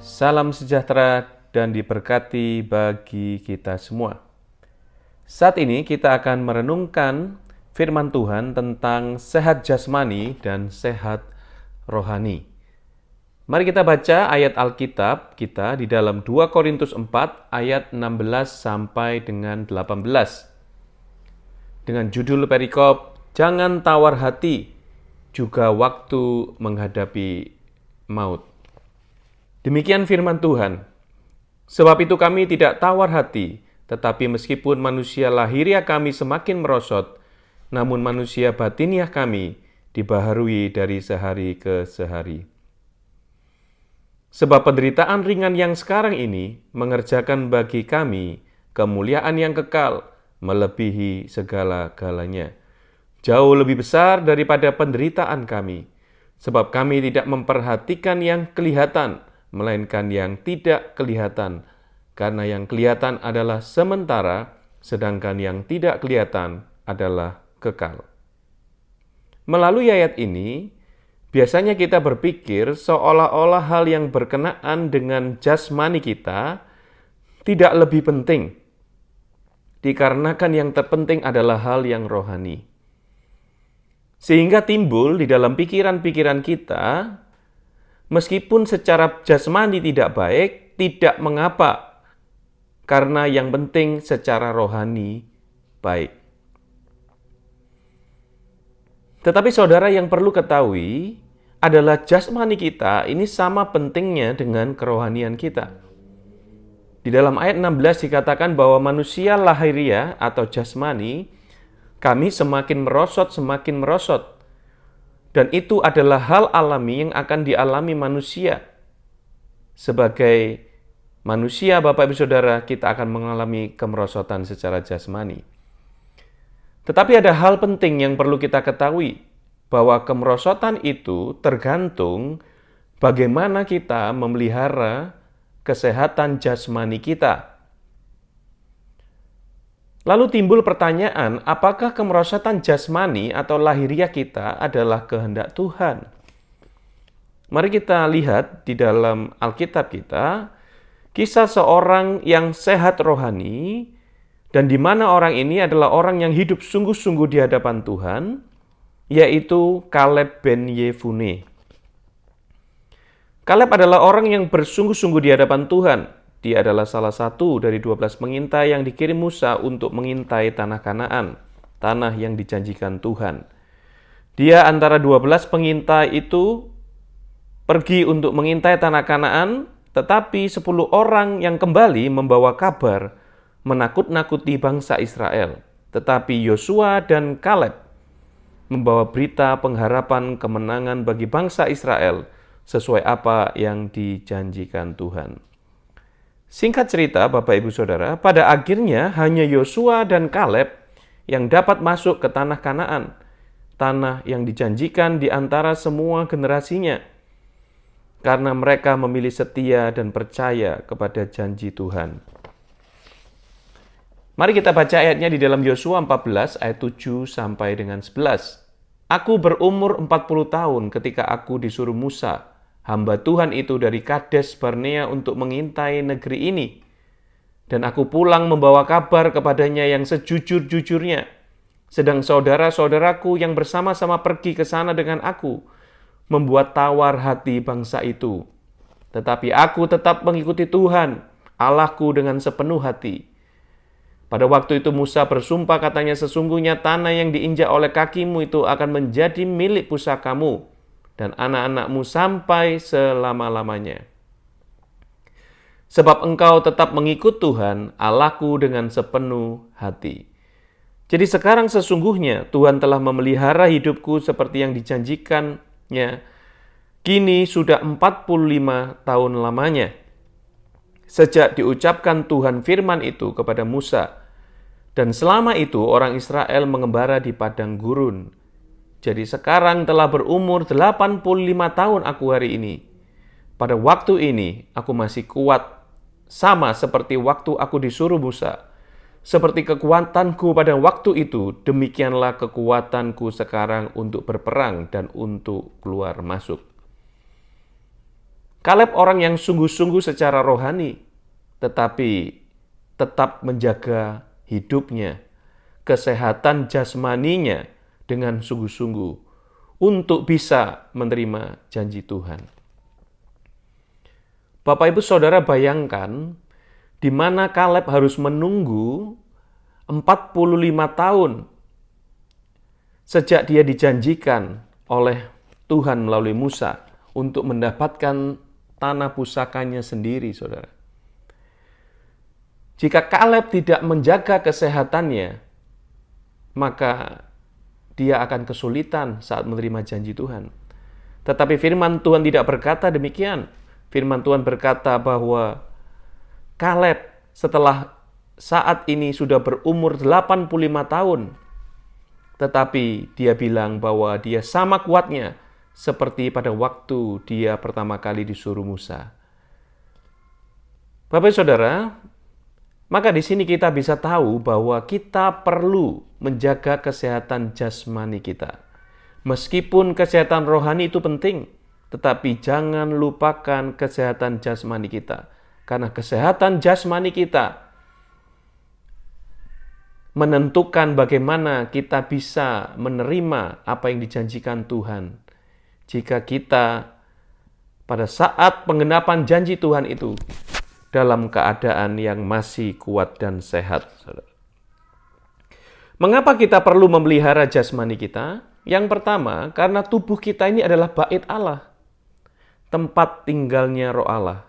Salam sejahtera dan diberkati bagi kita semua. Saat ini kita akan merenungkan firman Tuhan tentang sehat jasmani dan sehat rohani. Mari kita baca ayat Alkitab kita di dalam 2 Korintus 4 ayat 16 sampai dengan 18. Dengan judul perikop, jangan tawar hati, juga waktu menghadapi maut. Demikian firman Tuhan. Sebab itu kami tidak tawar hati, tetapi meskipun manusia lahiriah kami semakin merosot, namun manusia batiniah kami dibaharui dari sehari ke sehari. Sebab penderitaan ringan yang sekarang ini mengerjakan bagi kami kemuliaan yang kekal, melebihi segala-galanya. Jauh lebih besar daripada penderitaan kami, sebab kami tidak memperhatikan yang kelihatan, melainkan yang tidak kelihatan, karena yang kelihatan adalah sementara, sedangkan yang tidak kelihatan adalah kekal. Melalui ayat ini, biasanya kita berpikir seolah-olah hal yang berkenaan dengan jasmani kita tidak lebih penting, dikarenakan yang terpenting adalah hal yang rohani. Sehingga timbul di dalam pikiran-pikiran kita, meskipun secara jasmani tidak baik, tidak mengapa, karena yang penting secara rohani baik. Tetapi saudara, yang perlu ketahui adalah jasmani kita ini sama pentingnya dengan kerohanian kita. Di dalam ayat 16 dikatakan bahwa manusia lahiriah atau jasmani, kami semakin merosot. Dan itu adalah hal alami yang akan dialami manusia. Sebagai manusia, Bapak Ibu Saudara, kita akan mengalami kemerosotan secara jasmani. Tetapi ada hal penting yang perlu kita ketahui, bahwa kemerosotan itu tergantung bagaimana kita memelihara kesehatan jasmani kita. Lalu timbul pertanyaan, apakah kemerosotan jasmani atau lahiriah kita adalah kehendak Tuhan? Mari kita lihat di dalam Alkitab kita, kisah seorang yang sehat rohani, dan di mana orang ini adalah orang yang hidup sungguh-sungguh di hadapan Tuhan, yaitu Kaleb bin Yefune. Kaleb adalah orang yang bersungguh-sungguh di hadapan Tuhan. Dia adalah salah satu dari 12 pengintai yang dikirim Musa untuk mengintai tanah Kanaan, tanah yang dijanjikan Tuhan. Dia antara 12 pengintai itu pergi untuk mengintai tanah Kanaan, tetapi 10 orang yang kembali membawa kabar menakut-nakuti bangsa Israel. Tetapi Yosua dan Kaleb membawa berita pengharapan kemenangan bagi bangsa Israel sesuai apa yang dijanjikan Tuhan. Singkat cerita, Bapak Ibu Saudara, pada akhirnya hanya Yosua dan Kaleb yang dapat masuk ke tanah Kanaan, tanah yang dijanjikan di antara semua generasinya, karena mereka memilih setia dan percaya kepada janji Tuhan. Mari kita baca ayatnya di dalam Yosua 14 ayat 7 sampai dengan 11. Aku berumur 40 tahun ketika aku disuruh Musa, hamba Tuhan itu dari Kades Barnea untuk mengintai negeri ini. Dan aku pulang membawa kabar kepadanya yang sejujur-jujurnya. Sedang saudara-saudaraku yang bersama-sama pergi ke sana dengan aku, membuat tawar hati bangsa itu. Tetapi aku tetap mengikuti Tuhan, Allahku dengan sepenuh hati. Pada waktu itu Musa bersumpah katanya, sesungguhnya tanah yang diinjak oleh kakimu itu akan menjadi milik pusakamu dan anak-anakmu sampai selama-lamanya. Sebab engkau tetap mengikut Tuhan, Allahku dengan sepenuh hati. Jadi sekarang sesungguhnya Tuhan telah memelihara hidupku seperti yang dijanjikannya. Kini sudah 45 tahun lamanya. Sejak diucapkan Tuhan firman itu kepada Musa. Dan selama itu orang Israel mengembara di padang gurun. Jadi sekarang telah berumur 85 tahun aku hari ini. Pada waktu ini aku masih kuat, sama seperti waktu aku disuruh Musa. Seperti kekuatanku pada waktu itu, demikianlah kekuatanku sekarang untuk berperang dan untuk keluar masuk. Kaleb orang yang sungguh-sungguh secara rohani, tetapi tetap menjaga hidupnya, kesehatan jasmaninya dengan sungguh-sungguh untuk bisa menerima janji Tuhan. Bapak Ibu Saudara bayangkan di mana Kaleb harus menunggu 45 tahun sejak dia dijanjikan oleh Tuhan melalui Musa untuk mendapatkan tanah pusakanya sendiri, saudara. Jika Kaleb tidak menjaga kesehatannya, maka dia akan kesulitan saat menerima janji Tuhan. Tetapi firman Tuhan tidak berkata demikian. Firman Tuhan berkata bahwa Kaleb setelah saat ini sudah berumur 85 tahun, tetapi dia bilang bahwa dia sama kuatnya seperti pada waktu dia pertama kali disuruh Musa. Bapak Saudara, maka di sini kita bisa tahu bahwa kita perlu menjaga kesehatan jasmani kita. Meskipun kesehatan rohani itu penting, tetapi jangan lupakan kesehatan jasmani kita. Karena kesehatan jasmani kita menentukan bagaimana kita bisa menerima apa yang dijanjikan Tuhan. Jika kita pada saat penggenapan janji Tuhan itu dalam keadaan yang masih kuat dan sehat. Mengapa kita perlu memelihara jasmani kita? Yang pertama, karena tubuh kita ini adalah bait Allah, tempat tinggalnya Roh Allah.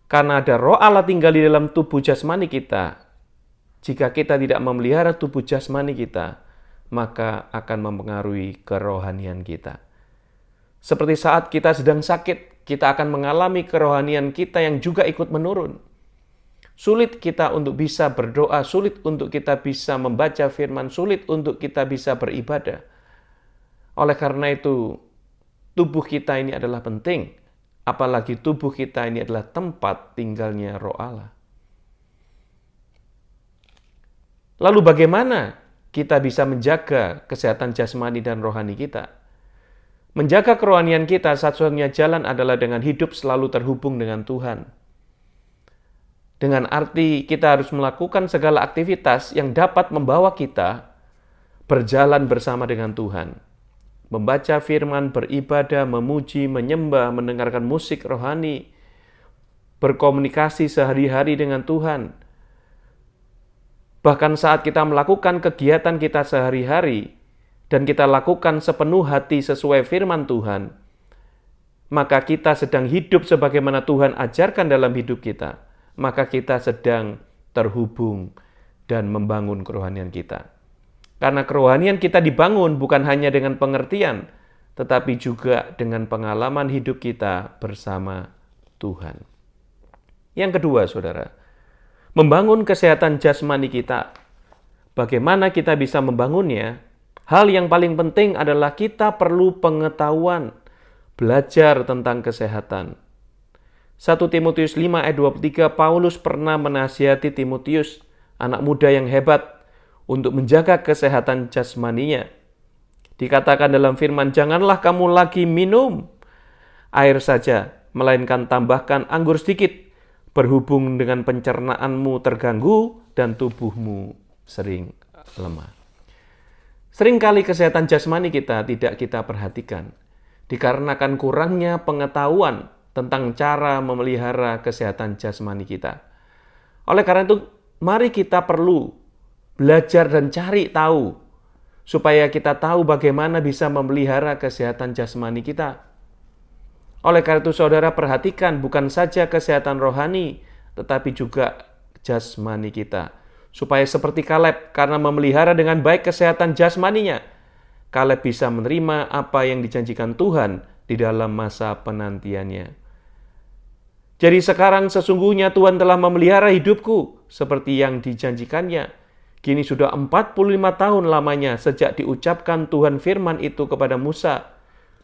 Karena ada Roh Allah tinggal di dalam tubuh jasmani kita, jika kita tidak memelihara tubuh jasmani kita, maka akan mempengaruhi kerohanian kita. Seperti saat kita sedang sakit, kita akan mengalami kerohanian kita yang juga ikut menurun. Sulit kita untuk bisa berdoa, sulit untuk kita bisa membaca firman, sulit untuk kita bisa beribadah. Oleh karena itu, tubuh kita ini adalah penting, apalagi tubuh kita ini adalah tempat tinggalnya Roh Allah. Lalu bagaimana kita bisa menjaga kesehatan jasmani dan rohani kita? Menjaga kerohanian kita satu-satunya jalan adalah dengan hidup selalu terhubung dengan Tuhan. Dengan arti kita harus melakukan segala aktivitas yang dapat membawa kita berjalan bersama dengan Tuhan. Membaca firman, beribadah, memuji, menyembah, mendengarkan musik rohani, berkomunikasi sehari-hari dengan Tuhan. Bahkan saat kita melakukan kegiatan kita sehari-hari dan kita lakukan sepenuh hati sesuai firman Tuhan, maka kita sedang hidup sebagaimana Tuhan ajarkan dalam hidup kita. Maka kita sedang terhubung dan membangun kerohanian kita. Karena kerohanian kita dibangun bukan hanya dengan pengertian, tetapi juga dengan pengalaman hidup kita bersama Tuhan. Yang kedua, saudara, membangun kesehatan jasmani kita. Bagaimana kita bisa membangunnya? Hal yang paling penting adalah kita perlu pengetahuan, belajar tentang kesehatan. 1 Timotius 5 ayat 23, Paulus pernah menasihati Timotius, anak muda yang hebat, untuk menjaga kesehatan jasmaninya. Dikatakan dalam firman, janganlah kamu lagi minum air saja, melainkan tambahkan anggur sedikit, berhubung dengan pencernaanmu terganggu dan tubuhmu sering lemah. Seringkali kesehatan jasmani kita tidak kita perhatikan, dikarenakan kurangnya pengetahuan tentang cara memelihara kesehatan jasmani kita. Oleh karena itu, mari kita perlu belajar dan cari tahu, supaya kita tahu bagaimana bisa memelihara kesehatan jasmani kita. Oleh karena itu, saudara perhatikan bukan saja kesehatan rohani, tetapi juga jasmani kita. Supaya seperti Kaleb, karena memelihara dengan baik kesehatan jasmaninya, Kaleb bisa menerima apa yang dijanjikan Tuhan di dalam masa penantiannya. Jadi sekarang sesungguhnya Tuhan telah memelihara hidupku seperti yang dijanjikannya. Kini sudah 45 tahun lamanya sejak diucapkan Tuhan firman itu kepada Musa.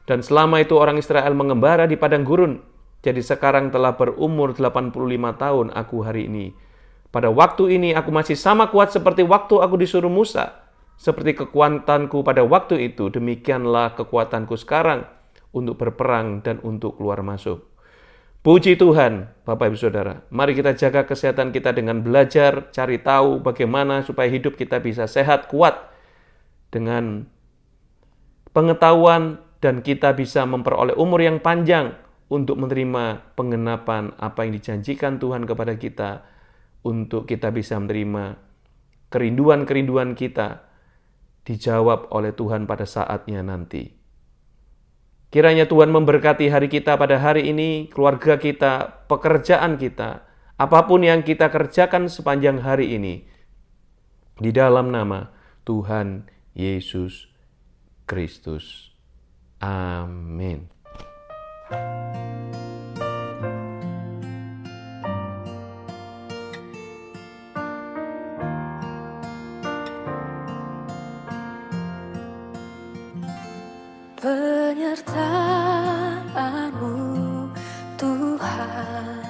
Dan selama itu orang Israel mengembara di padang gurun. Jadi sekarang telah berumur 85 tahun aku hari ini. Pada waktu ini aku masih sama kuat seperti waktu aku disuruh Musa. Seperti kekuatanku pada waktu itu, demikianlah kekuatanku sekarang untuk berperang dan untuk keluar masuk. Puji Tuhan, Bapak Ibu Saudara. Mari kita jaga kesehatan kita dengan belajar, cari tahu bagaimana supaya hidup kita bisa sehat, kuat, dengan pengetahuan, dan kita bisa memperoleh umur yang panjang untuk menerima penggenapan apa yang dijanjikan Tuhan kepada kita, untuk kita bisa menerima kerinduan-kerinduan kita dijawab oleh Tuhan pada saatnya nanti. Kiranya Tuhan memberkati hari kita pada hari ini, keluarga kita, pekerjaan kita, apapun yang kita kerjakan sepanjang hari ini, di dalam nama Tuhan Yesus Kristus. Amin. Penyertaan-Mu Tuhan,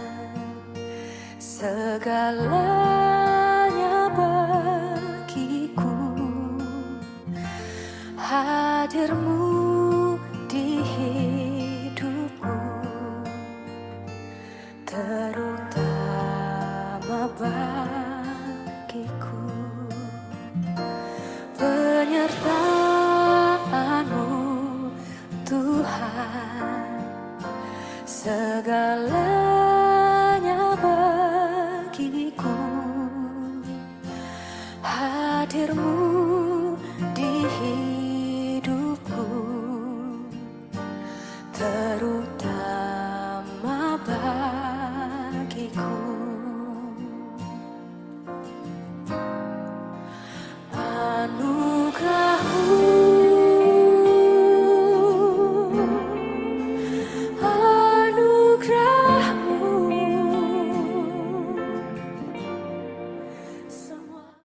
segalanya bagiku. Hadir-Mu di hidupku, terutama bagiku. Penyertaan-Mu Tuhan, segala